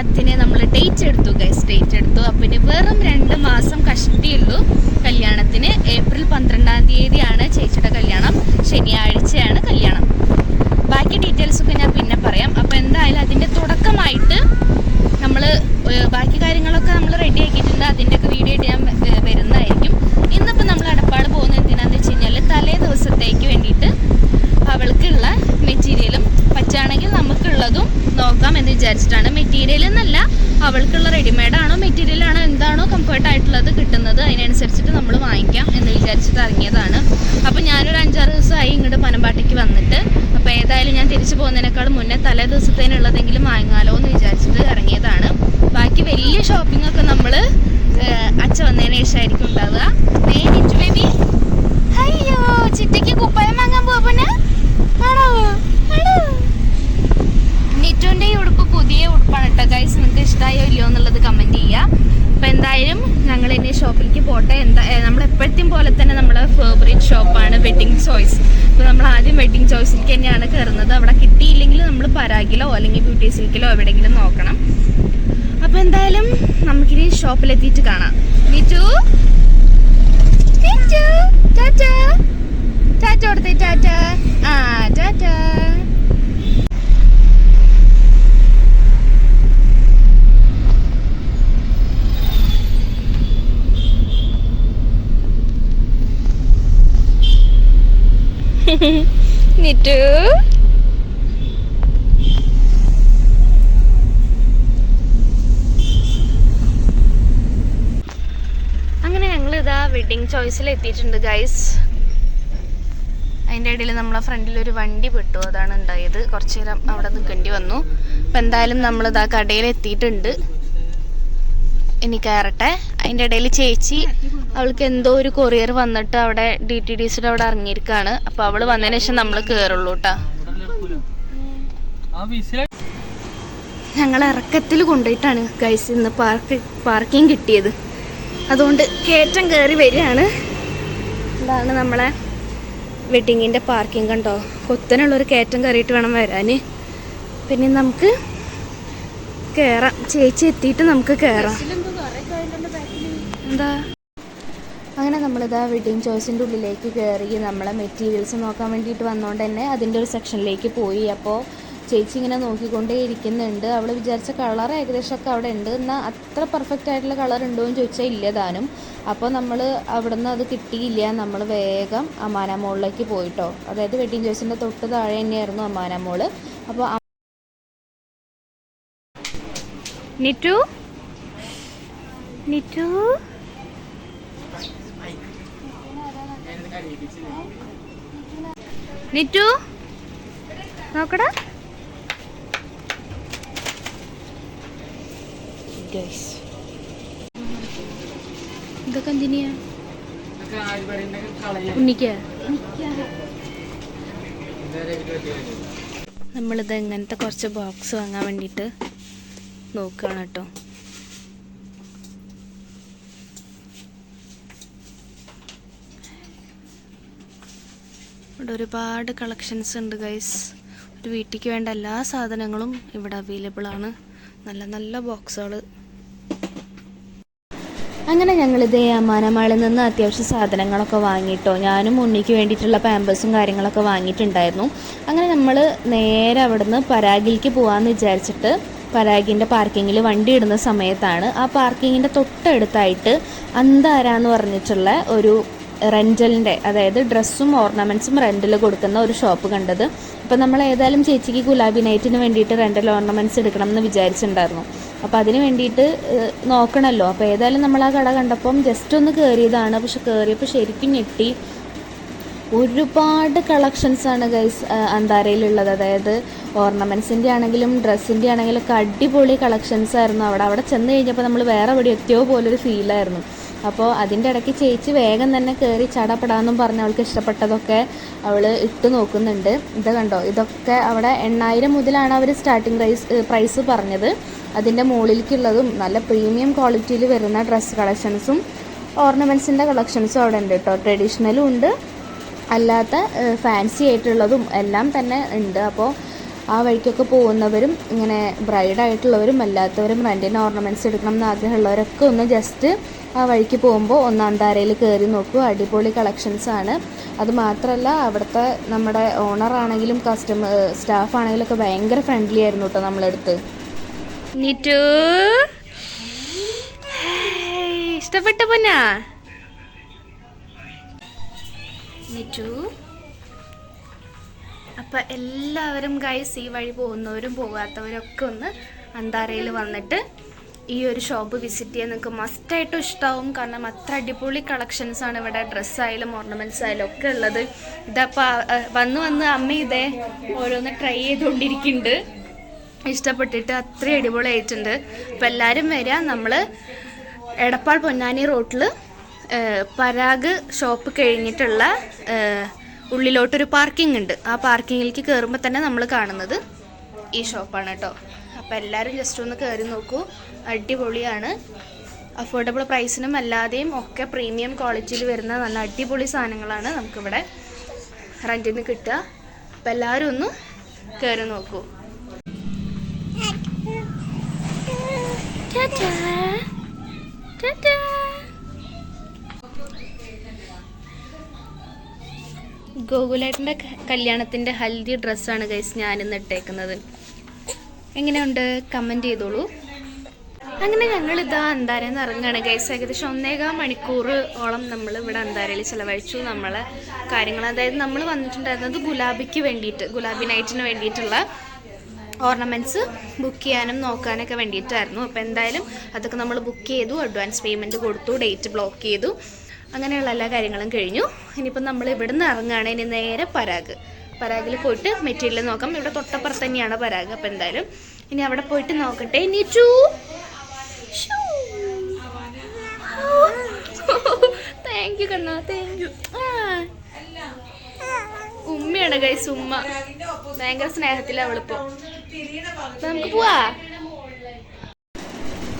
കല്യാണത്തിന് നമ്മൾ ഡേറ്റ് എടുത്തു ഗൈസ്, ഡേറ്റ് എടുത്തു. അപ്പം ഇനി വെറും 2 മാസം കഷ്ടിയുള്ളൂ കല്യാണത്തിന്. ഏപ്രിൽ 12-ാം തീയതിയാണ് ചേച്ചിയുടെ കല്യാണം, ശനിയാഴ്ചയാണ് കല്യാണം. ബാക്കി ഡീറ്റെയിൽസൊക്കെ ഞാൻ പിന്നെ പറയാം. അപ്പോൾ എന്തായാലും അതിൻ്റെ തുടക്കമായിട്ട് നമ്മൾ ബാക്കി കാര്യങ്ങളൊക്കെ നമ്മൾ റെഡി ആക്കിയിട്ടുണ്ട്. അതിൻ്റെയൊക്കെ വീഡിയോ ആയിട്ട് ഞാൻ വരുന്നതായിരിക്കും. ഇന്നിപ്പോൾ നമ്മൾ എടപ്പാട് പോകുന്നത് എന്തിനാണെന്ന് വെച്ച് കഴിഞ്ഞാൽ തലേ ദിവസത്തേക്ക് വേണ്ടിയിട്ട് അവൾക്കുള്ള മെറ്റീരിയലും പറ്റുകയാണെങ്കിൽ നമുക്കുള്ളതും നോക്കാം എന്ന് വിചാരിച്ചിട്ടാണ്. മെറ്റീരിയൽ എന്നല്ല, അവൾക്കുള്ള റെഡിമെയ്ഡാണോ മെറ്റീരിയലാണോ എന്താണോ കംഫർട്ടായിട്ടുള്ളത് കിട്ടുന്നത് അതിനനുസരിച്ചിട്ട് നമ്മൾ വാങ്ങിക്കാം എന്ന് വിചാരിച്ചിട്ട് ഇറങ്ങിയതാണ്. അപ്പോൾ ഞാനൊരു 5-6 ദിവസമായി ഇങ്ങോട്ട് പനമ്പാട്ടിക്ക് വന്നിട്ട്. അപ്പോൾ ഏതായാലും ഞാൻ തിരിച്ചു പോകുന്നതിനേക്കാൾ മുന്നേ തലേ ദിവസത്തേനുള്ളതെങ്കിലും വാങ്ങാലോ എന്ന് വിചാരിച്ചിട്ട് ഇറങ്ങിയതാണ്. ബാക്കി വലിയ ഷോപ്പിംഗ് ഒക്കെ നമ്മൾ അച്ഛ വന്നതിന് ശേഷമായിരിക്കും ഉണ്ടാവുക. ബേബി അയ്യോ ചിറ്റയ്ക്ക് കുപ്പായം വാങ്ങാൻ പോവണ നിറ്റുവിൻ്റെ ഈ ഉടുപ്പ് പുതിയ ഉടുപ്പാണ് കേട്ടോ ഗൈസ്. നിങ്ങൾക്ക് ഇഷ്ടമായോ ഇല്ലയോ എന്നുള്ളത് കമൻറ്റ് ചെയ്യുക. അപ്പോൾ എന്തായാലും ഞങ്ങൾ ഇനി ഷോപ്പിലേക്ക് പോട്ടെ. നമ്മൾ എപ്പോഴത്തെയും പോലെ തന്നെ നമ്മുടെ ഫേവറേറ്റ് ഷോപ്പാണ് വെഡ്ഡിങ് ചോയ്സ്. അപ്പോൾ നമ്മൾ ആദ്യം വെഡ്ഡിങ് ചോയ്സിലേക്ക് തന്നെയാണ് കയറുന്നത്. അവിടെ കിട്ടിയില്ലെങ്കിൽ നമ്മൾ പരാഗിലോ അല്ലെങ്കിൽ ബ്യൂട്ടി സിൽക്കിലോ എവിടെയെങ്കിലും നോക്കണം. അപ്പോൾ എന്തായാലും നമുക്കിനി ഷോപ്പിലെത്തിയിട്ട് കാണാം. നിറ്റു ടാറ്റ ടാറ്റ കൊടുത്തേ, ടാറ്റ. ആ ടാറ്റ. നിറ്റു അങ്ങനെ ഞങ്ങൾ ഇതാ വെഡ്ഡിങ് ചോയ്സിൽ എത്തിയിട്ടുണ്ട് ഗൈസ്. അതിൻ്റെ ഇടയിൽ നമ്മളെ ഫ്രണ്ടിലൊരു വണ്ടി പെട്ടു, അതാണ് ഉണ്ടായത്. കുറച്ച് നേരം അവിടെ നിൽക്കേണ്ടി വന്നു. അപ്പം എന്തായാലും നമ്മളിതാ കടയിൽ എത്തിയിട്ടുണ്ട്. ഇനി കയറട്ടെ. അതിൻ്റെ ഇടയിൽ ചേച്ചി അവൾക്ക് എന്തോ ഒരു കൊറിയർ വന്നിട്ട് അവിടെ DTDCയുടെ അവിടെ ഇറങ്ങിയിരിക്കുകയാണ്. അപ്പോൾ അവൾ വന്നതിന് ശേഷം നമ്മൾ കയറുള്ളൂ കേട്ടോ. ഞങ്ങൾ ഇറക്കത്തിൽ കൊണ്ടുപോയിട്ടാണ് ഗൈസ് ഇന്ന് പാർക്കിംഗ് കിട്ടിയത്. അതുകൊണ്ട് കയറ്റം കയറി വരികയാണ്. ഇതാണ് നമ്മളെ വെഡ്ഡിങ്ങിൻ്റെ പാർക്കിംഗ്. കണ്ടോ, കൊത്തനുള്ളൊരു കയറ്റം കയറിയിട്ട് വേണം വരാൻ. പിന്നെ നമുക്ക് കയറാം. ചേച്ചി എത്തിയിട്ട് നമുക്ക് കയറാം. എന്താ അങ്ങനെ നമ്മളിതാ വെഡ്ഡിങ് ചോയ്സിൻ്റെ ഉള്ളിലേക്ക് കയറി നമ്മളെ മെറ്റീരിയൽസ് നോക്കാൻ വേണ്ടിയിട്ട് വന്നുകൊണ്ട് തന്നെ അതിൻ്റെ ഒരു സെക്ഷനിലേക്ക് പോയി. അപ്പോൾ ചേച്ചി ഇങ്ങനെ നോക്കിക്കൊണ്ടേ ഇരിക്കുന്നുണ്ട്. അവൾ വിചാരിച്ച കളർ ഏകദേശമൊക്കെ അവിടെ ഉണ്ട്. എന്നാൽ അത്ര പെർഫെക്റ്റ് ആയിട്ടുള്ള കളർ ഉണ്ടോ എന്ന് ചോദിച്ചാൽ ഇല്ല താനും. അപ്പോൾ നമ്മൾ അവിടെ നിന്ന് അത് കിട്ടിയില്ല. നമ്മൾ വേഗം അമാന മോളിലേക്ക് പോയിട്ടോ. അതായത് വെഡ്ഡിങ് ചോയ്സിൻ്റെ തൊട്ട് താഴെ തന്നെയായിരുന്നു അമാന മോള്. അപ്പോൾ നിറ്റു നിറ്റു നിറ്റു നോക്കടാ. ഇതൊക്കെ എന്തിനാ ഉണ്ണിക്ക? നമ്മളിത് ഇങ്ങനത്തെ കുറച്ച് ബോക്സ് വാങ്ങാൻ വേണ്ടിയിട്ട് നോക്കുകയാണ് കേട്ടോ. ഇവിടെ ഒരുപാട് കളക്ഷൻസ് ഉണ്ട് ഗൈസ്. ഒരു വീട്ടിലേക്ക് വേണ്ട എല്ലാ സാധനങ്ങളും ഇവിടെ അവൈലബിൾ ആണ്. നല്ല നല്ല ബോക്സുകൾ. അങ്ങനെ ഞങ്ങളിതേ അമാനമാളിൽ നിന്ന് അത്യാവശ്യ സാധനങ്ങളൊക്കെ വാങ്ങിയിട്ടോ. ഞാനും ഉണ്ണിക്ക് വേണ്ടിയിട്ടുള്ള പാമ്പേഴ്സും കാര്യങ്ങളൊക്കെ വാങ്ങിയിട്ടുണ്ടായിരുന്നു. അങ്ങനെ നമ്മൾ നേരെ അവിടുന്ന് പരാഗിലേക്ക് പോകാമെന്ന് വിചാരിച്ചിട്ട് പരാഗിൻ്റെ പാർക്കിങ്ങിൽ വണ്ടി ഇടുന്ന സമയത്താണ് ആ പാർക്കിങ്ങിൻ്റെ തൊട്ടടുത്തായിട്ട് അന്താര എന്ന് പറഞ്ഞിട്ടുള്ള ഒരു റെൻ്റലിൻ്റെ, അതായത് ഡ്രസ്സും ഓർണമെൻറ്റ്സും റെൻ്റിൽ കൊടുക്കുന്ന ഒരു ഷോപ്പ് കണ്ടത്. അപ്പോൾ നമ്മൾ ഏതായാലും ചേച്ചിക്ക് ഗുലാബി നൈറ്റിന് വേണ്ടിയിട്ട് റെൻ്റൽ ഓർണമെൻറ്റ്സ് എടുക്കണം എന്ന് വിചാരിച്ചിട്ടുണ്ടായിരുന്നു. അപ്പോൾ അതിന് വേണ്ടിയിട്ട് നോക്കണമല്ലോ. അപ്പോൾ ഏതായാലും നമ്മൾ ആ കട കണ്ടപ്പം ജസ്റ്റ് ഒന്ന് കയറിയതാണ്. പക്ഷെ കയറിയപ്പോൾ ശരിക്കും ഞെട്ടി. ഒരുപാട് കളക്ഷൻസാണ് ഗൈസ് അന്താരയിലുള്ളത്. അതായത് ഓർണമെൻറ്റ്സിൻ്റെ ആണെങ്കിലും ഡ്രസ്സിൻ്റെ ആണെങ്കിലും ഒക്കെ അടിപൊളി കളക്ഷൻസ് ആയിരുന്നു. അവിടെ ചെന്ന് കഴിഞ്ഞപ്പോൾ നമ്മൾ വേറെ എവിടെ എത്തിയോ പോലൊരു ഫീലായിരുന്നു. അപ്പോൾ അതിൻ്റെ ഇടയ്ക്ക് ചേച്ചി വേഗം തന്നെ കയറി ചടപടാന്നും പറഞ്ഞ് അവൾക്ക് ഇഷ്ടപ്പെട്ടതൊക്കെ അവൾ ഇട്ട് നോക്കുന്നുണ്ട്. ഇത് കണ്ടോ, ഇതൊക്കെ അവിടെ 8000 മുതലാണ് അവർ സ്റ്റാർട്ടിങ് പ്രൈസ് പറഞ്ഞത്. അതിൻ്റെ മുകളിലേക്കുള്ളതും നല്ല പ്രീമിയം ക്വാളിറ്റിയിൽ വരുന്ന ഡ്രസ്സ് കളക്ഷൻസും ഓർണമെൻറ്റ്സിൻ്റെ കളക്ഷൻസും അവിടെ ഉണ്ട് കേട്ടോ. ട്രഡീഷണലും ഉണ്ട്, അല്ലാത്ത ഫാൻസി ആയിട്ടുള്ളതും എല്ലാം തന്നെ ഉണ്ട്. അപ്പോൾ ആ വഴിക്കൊക്കെ പോകുന്നവരും ഇങ്ങനെ ബ്രൈഡായിട്ടുള്ളവരും അല്ലാത്തവരും റെൻറ്റിന് ഓർണമെൻറ്റ്സ് എടുക്കണം എന്ന് ആഗ്രഹമുള്ളവരൊക്കെ ഒന്ന് ജസ്റ്റ് ആ വഴിക്ക് പോകുമ്പോൾ ഒന്ന് അന്താരയിൽ കയറി നോക്കൂ. അടിപൊളി കളക്ഷൻസാണ്. അതുമാത്രമല്ല അവിടുത്തെ നമ്മുടെ ഓണറാണെങ്കിലും സ്റ്റാഫ് ആണെങ്കിലും ഒക്കെ ഭയങ്കര ഫ്രണ്ട്ലി ആയിരുന്നു കേട്ടോ നമ്മളെടുത്ത്. ഇഷ്ടപ്പെട്ട പൊന്നാ നിറ്റു. അപ്പം എല്ലാവരും ഗൈസ് ഈ വഴി പോകുന്നവരും പോകാത്തവരൊക്കെ ഒന്ന് അന്താരയിൽ വന്നിട്ട് ഈ ഒരു ഷോപ്പ് വിസിറ്റ് ചെയ്യാൻ നിങ്ങൾക്ക് മസ്റ്റായിട്ടും ഇഷ്ടമാവും. കാരണം അത്ര അടിപൊളി കളക്ഷൻസാണ് ഇവിടെ. ഡ്രസ്സായാലും ഓർണമെൻറ്റ്സ് ആയാലും ഒക്കെ ഉള്ളത്. ഇതപ്പോൾ വന്ന് അമ്മ ഇതേ ഓരോന്ന് ട്രൈ ചെയ്തുകൊണ്ടിരിക്കുന്നുണ്ട്. ഇഷ്ടപ്പെട്ടിട്ട് അത്രയും അടിപൊളിയായിട്ടുണ്ട്. അപ്പം എല്ലാവരും വരിക. നമ്മൾ എടപ്പാൾ പൊന്നാനി റോട്ടിൽ പരാഗ് ഷോപ്പ് കഴിഞ്ഞിട്ടുള്ള ഉള്ളിലോട്ടൊരു പാർക്കിംഗ് ഉണ്ട്. ആ പാർക്കിങ്ങിലേക്ക് കയറുമ്പോൾ തന്നെ നമ്മൾ കാണുന്നത് ഈ ഷോപ്പാണ് കേട്ടോ. അപ്പോൾ എല്ലാവരും ജസ്റ്റ് ഒന്ന് കയറി നോക്കൂ. അടിപൊളിയാണ്. അഫോർഡബിൾ പ്രൈസിനും അല്ലാതെയും ഒക്കെ പ്രീമിയം ക്വാളിറ്റിയിൽ വരുന്ന നല്ല അടിപൊളി സാധനങ്ങളാണ് നമുക്കിവിടെ റെൻറ്റിന് കിട്ടുക. അപ്പോൾ എല്ലാവരും ഒന്ന് കയറി നോക്കൂ. ഗോകുലേട്ടൻ്റെ കല്യാണത്തിൻ്റെ ഹൽദി ഡ്രസ്സാണ് ഗൈസ് ഞാനിന്ന് ഇട്ടേക്കുന്നത്. എങ്ങനെയുണ്ട് കമൻറ്റ് ചെയ്തോളൂ. അങ്ങനെ ഞങ്ങളിതാ അന്താരയിൽ നിന്ന് ഇറങ്ങുകയാണ് ഗൈസ്. ഏകദേശം 1.25 മണിക്കൂർ ഓളം നമ്മൾ ഇവിടെ അന്താരയിൽ ചിലവഴിച്ചു. നമ്മളെ കാര്യങ്ങൾ, അതായത് നമ്മൾ വന്നിട്ടുണ്ടായിരുന്നത് ഗുലാബി നൈറ്റിന് വേണ്ടിയിട്ടുള്ള ഓർണമെൻറ്റ്സ് ബുക്ക് ചെയ്യാനും നോക്കാനൊക്കെ വേണ്ടിയിട്ടായിരുന്നു. അപ്പോൾ എന്തായാലും അതൊക്കെ നമ്മൾ ബുക്ക് ചെയ്തു, അഡ്വാൻസ് പേയ്മെൻറ്റ് കൊടുത്തു, ഡേറ്റ് ബ്ലോക്ക് ചെയ്തു, അങ്ങനെയുള്ള എല്ലാ കാര്യങ്ങളും കഴിഞ്ഞു. ഇനിയിപ്പം നമ്മൾ ഇവിടെ നിന്ന് ഇറങ്ങുകയാണ്. ഇനി നേരെ പരാഗിൽ പോയിട്ട് മെറ്റീരിയൽ നോക്കാം. ഇവിടെ തൊട്ടപ്പുറത്ത് തന്നെയാണ് പരാഗ്. അപ്പോൾ എന്തായാലും ഇനി അവിടെ പോയിട്ട് നോക്കട്ടെ. നീച്ചു thank you Kanna, thank you. ഉമ്മയാണ് ഗൈസ്, ഉമ്മ ഭയങ്കര സ്നേഹത്തിലാണ് അവളിപ്പോ. നമുക്ക് പോവാ.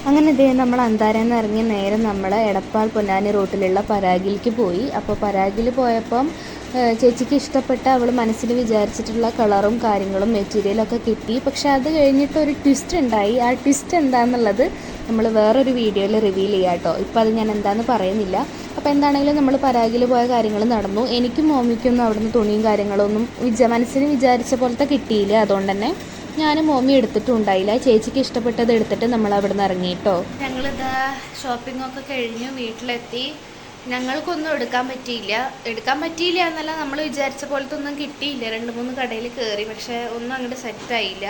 അങ്ങനെ ഇതേ നമ്മൾ അന്താരയിൽ നിന്ന് ഇറങ്ങി നേരെ നമ്മൾ എടപ്പാൾ പൊന്നാനി റൂട്ടിലുള്ള പരാഗിലേക്ക് പോയി. അപ്പോൾ പരാഗിൽ പോയപ്പം ചേച്ചിക്ക് ഇഷ്ടപ്പെട്ട അവൾ മനസ്സിൽ വിചാരിച്ചിട്ടുള്ള കളറും കാര്യങ്ങളും മെറ്റീരിയലൊക്കെ കിട്ടി. പക്ഷെ അത് കഴിഞ്ഞിട്ട് ഒരു ട്വിസ്റ്റ് ഉണ്ടായി. ആ ട്വിസ്റ്റ് എന്താണെന്നുള്ളത് നമ്മൾ വേറൊരു വീഡിയോയിൽ റിവീൽ ചെയ്യാം കേട്ടോ. ഇപ്പോൾ അത് ഞാൻ എന്താണെന്ന് പറയുന്നില്ല. അപ്പോൾ എന്താണെങ്കിലും നമ്മൾ പരാഗിൽ പോയ കാര്യങ്ങൾ നടന്നു. എനിക്കും മോമിക്കൊന്നും അവിടുന്ന് തുണിയും കാര്യങ്ങളൊന്നും മനസ്സിന് വിചാരിച്ച പോലത്തെ കിട്ടിയില്ല. അതുകൊണ്ട് തന്നെ ഞാനും മോമി എടുത്തിട്ടും ഉണ്ടായില്ല. ചേച്ചിക്ക് ഇഷ്ടപ്പെട്ടത് എടുത്തിട്ട് നമ്മൾ അവിടെ നിന്ന് ഇറങ്ങിയിട്ടോ. ഞങ്ങളിതാ ഷോപ്പിംഗ് ഒക്കെ കഴിഞ്ഞു വീട്ടിലെത്തി. ഞങ്ങൾക്കൊന്നും എടുക്കാൻ പറ്റിയില്ല എന്നല്ല, നമ്മൾ വിചാരിച്ച പോലത്തെ ഒന്നും കിട്ടിയില്ല. 2-3 കടയിൽ കയറി, പക്ഷേ ഒന്നും അങ്ങോട്ട് സെറ്റായില്ല.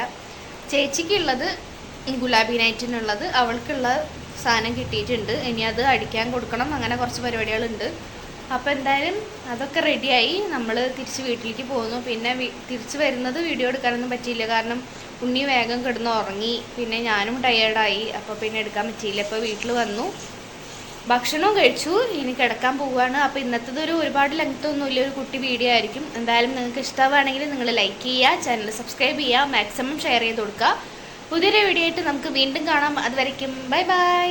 ചേച്ചിക്കുള്ളത് ഗുലാബി നൈറ്റിനുള്ളത് അവൾക്കുള്ള സാധനം കിട്ടിയിട്ടുണ്ട്. ഇനി അത് അടിക്കാൻ കൊടുക്കണം, അങ്ങനെ കുറച്ച് പരിപാടികളുണ്ട്. അപ്പോൾ എന്തായാലും അതൊക്കെ റെഡിയായി. നമ്മൾ തിരിച്ച് വീട്ടിലേക്ക് പോകുന്നു. പിന്നെ തിരിച്ച് വരുന്നത് വീഡിയോ എടുക്കാനൊന്നും പറ്റിയില്ല. കാരണം ഉണ്ണി വേഗം കിടന്ന് ഉറങ്ങി. പിന്നെ ഞാനും ടയേർഡായി. അപ്പോൾ പിന്നെ എടുക്കാൻ പറ്റിയില്ല. ഇപ്പോൾ വീട്ടിൽ വന്നു, ഭക്ഷണവും കഴിച്ചു, ഇനി കിടക്കാൻ പോവുകയാണ്. അപ്പോൾ ഇന്നത്തേതൊരു ഒരുപാട് ലെങ്ത്തൊന്നുമില്ല, ഒരു കുട്ടി വീഡിയോ ആയിരിക്കും. എന്തായാലും നിങ്ങൾക്ക് ഇഷ്ടമാണെങ്കിൽ നിങ്ങൾ ലൈക്ക് ചെയ്യുക, ചാനൽ സബ്സ്ക്രൈബ് ചെയ്യുക, മാക്സിമം ഷെയർ ചെയ്ത് കൊടുക്കുക. പുതിയൊരു വീഡിയോ ആയിട്ട് നമുക്ക് വീണ്ടും കാണാം. അതുവരയ്ക്കും ബൈ ബൈ.